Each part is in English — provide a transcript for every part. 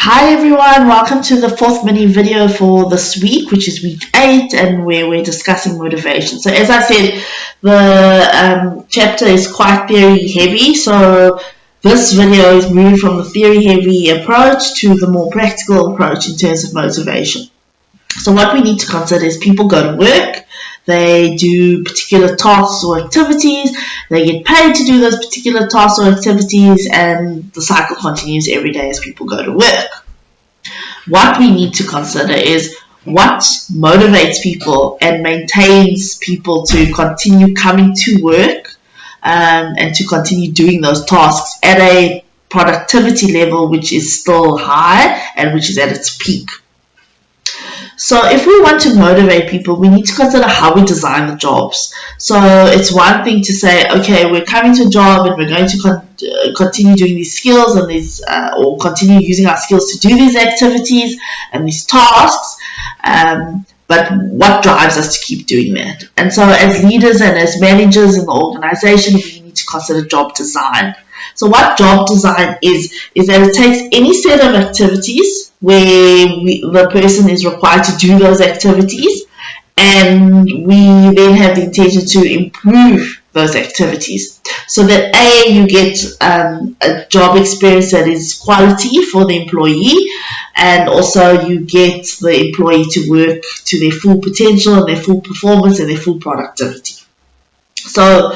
Hi everyone, welcome to the fourth mini video for this week, which is week 8, and where we're discussing motivation. So as I said, the chapter is quite theory heavy, so this video is moving from the theory heavy approach to the more practical approach in terms of motivation. So what we need to consider is people go to work, they do particular tasks or activities, they get paid to do those particular tasks or activities, and the cycle continues every day as people go to work. What we need to consider is what motivates people and maintains people to continue coming to work and to continue doing those tasks at a productivity level which is still high and which is at its peak. So if we want to motivate people, we need to consider how we design the jobs. So it's one thing to say, okay, we're coming to a job and we're going to continue doing these skills and these, or continue using our skills to do these activities and these tasks. But what drives us to keep doing that? And so as leaders and as managers in the organization, we need to consider job design. So what job design is that it takes any set of activities where the person is required to do those activities, and we then have the intention to improve those activities so that you get a job experience that is quality for the employee, and also you get the employee to work to their full potential and their full performance and their full productivity. So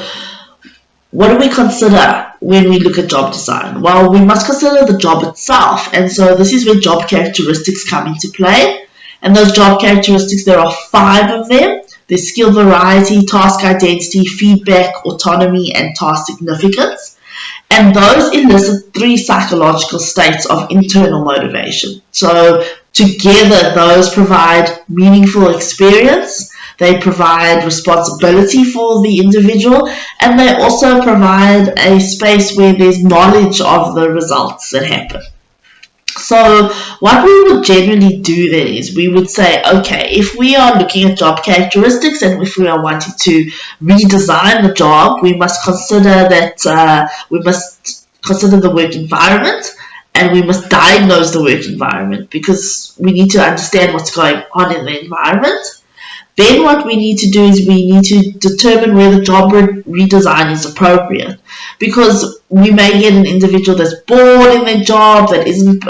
what do we consider when we look at job design? Well, we must consider the job itself, and so this is where job characteristics come into play. And those job characteristics, there are 5 of them. There's skill variety, task identity, feedback, autonomy, and task significance. And those elicit 3 psychological states of internal motivation. So together, those provide meaningful experience, they provide responsibility for the individual, and they also provide a space where there's knowledge of the results that happen. So what we would generally do then is we would say, okay, if we are looking at job characteristics and if we are wanting to redesign the job, we must consider that we must consider the work environment, and we must diagnose the work environment because we need to understand what's going on in the environment. Then what we need to do is we need to determine where the job redesign is appropriate, because we may get an individual that's bored in their job, that isn't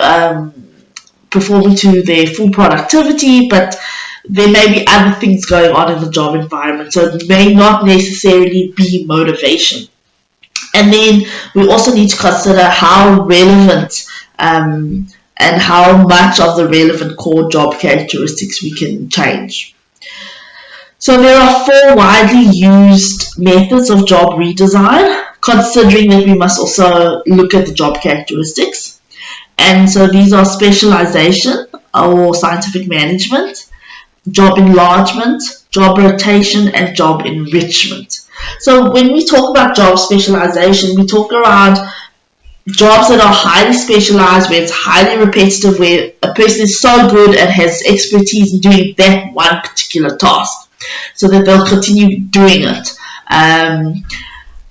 performing to their full productivity, but there may be other things going on in the job environment, so it may not necessarily be motivation. And then we also need to consider how relevant and how much of the relevant core job characteristics we can change. So there are 4 widely used methods of job redesign, considering that we must also look at the job characteristics. And so these are specialization or scientific management, job enlargement, job rotation, and job enrichment. So when we talk about job specialization, we talk around jobs that are highly specialized, where it's highly repetitive, where a person is so good and has expertise in doing that one particular task, so that they'll continue doing it.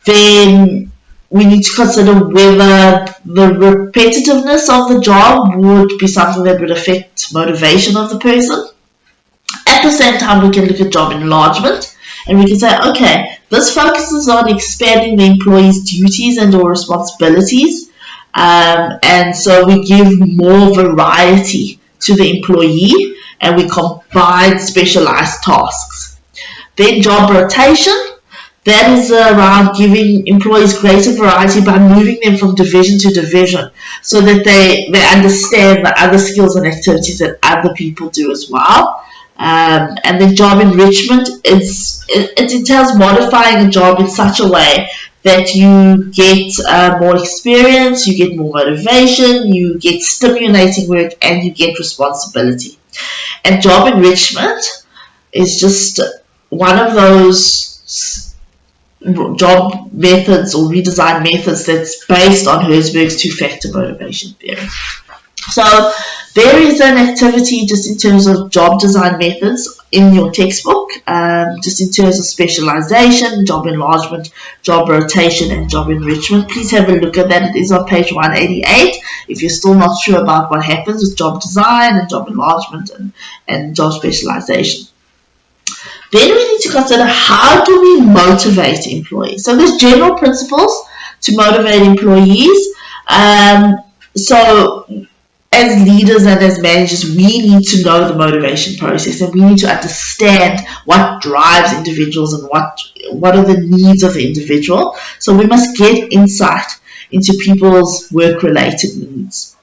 Then we need to consider whether the repetitiveness of the job would be something that would affect motivation of the person. At the same time, we can look at job enlargement, and we can say, okay, this focuses on expanding the employee's duties and or responsibilities, and so we give more variety to the employee, and we combine specialized tasks. Then job rotation, that is around giving employees greater variety by moving them from division to division, so that they understand the other skills and activities that other people do as well. And then job enrichment, it entails modifying a job in such a way that you get more experience, you get more motivation, you get stimulating work, and you get responsibility. And job enrichment is just one of those job methods or redesign methods that's based on Herzberg's 2-factor motivation theory. So there is an activity just in terms of job design methods in your textbook, just in terms of specialization, job enlargement, job rotation, and job enrichment. Please have a look at that. It is on page 188. if you're still not sure about what happens with job design and job enlargement and job specialization. Then we need to consider, how do we motivate employees? So there's general principles to motivate employees. So as leaders and as managers, we need to know the motivation process, and we need to understand what drives individuals and what are the needs of the individual. So we must get insight into people's work-related needs.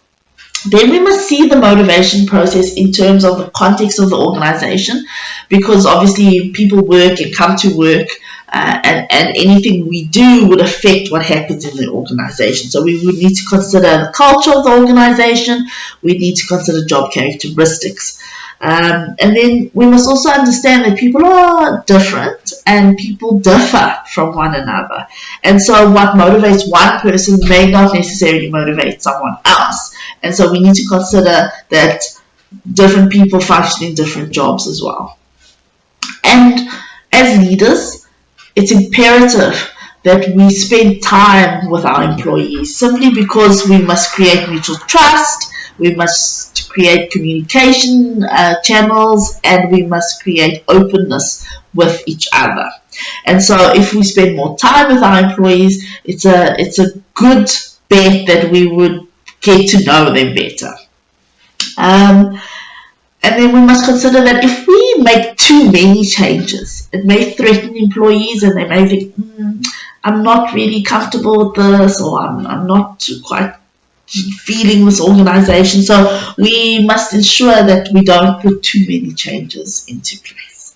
Then we must see the motivation process in terms of the context of the organization, because obviously people work and come to work, and anything we do would affect what happens in the organization. So we would need to consider the culture of the organization. We need to consider job characteristics. And then we must also understand that people are different and people differ from one another. And so what motivates one person may not necessarily motivate someone else. And so we need to consider that different people function in different jobs as well. And as leaders, it's imperative that we spend time with our employees, simply because we must create mutual trust, we must create communication channels, and we must create openness with each other. And so if we spend more time with our employees, it's a good bet that we would get to know them better. And then we must consider that if we make too many changes, it may threaten employees, and they may think, I'm not really comfortable with this, or I'm not quite feeling this organization. So we must ensure that we don't put too many changes into place.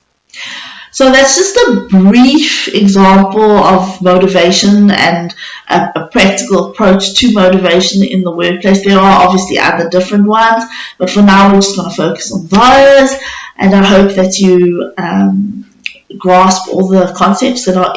So that's just a brief example of motivation and a practical approach to motivation in the workplace. There are obviously other different ones, but for now we're just going to focus on those. And I hope that you grasp all the concepts that are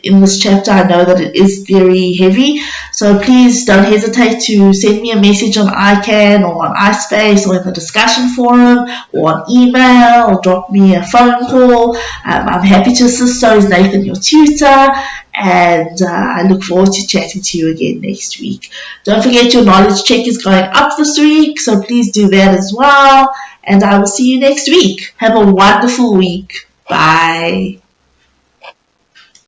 in this chapter. I know that it is very heavy, so please don't hesitate to send me a message on ICANN or on iSpace or in the discussion forum or on email, or drop me a phone call. I'm happy to assist. So is Nathan, your tutor, and I look forward to chatting to you again next week. Don't forget, your knowledge check is going up this week, so please do that as well, and I will see you next week. Have a wonderful week. Bye.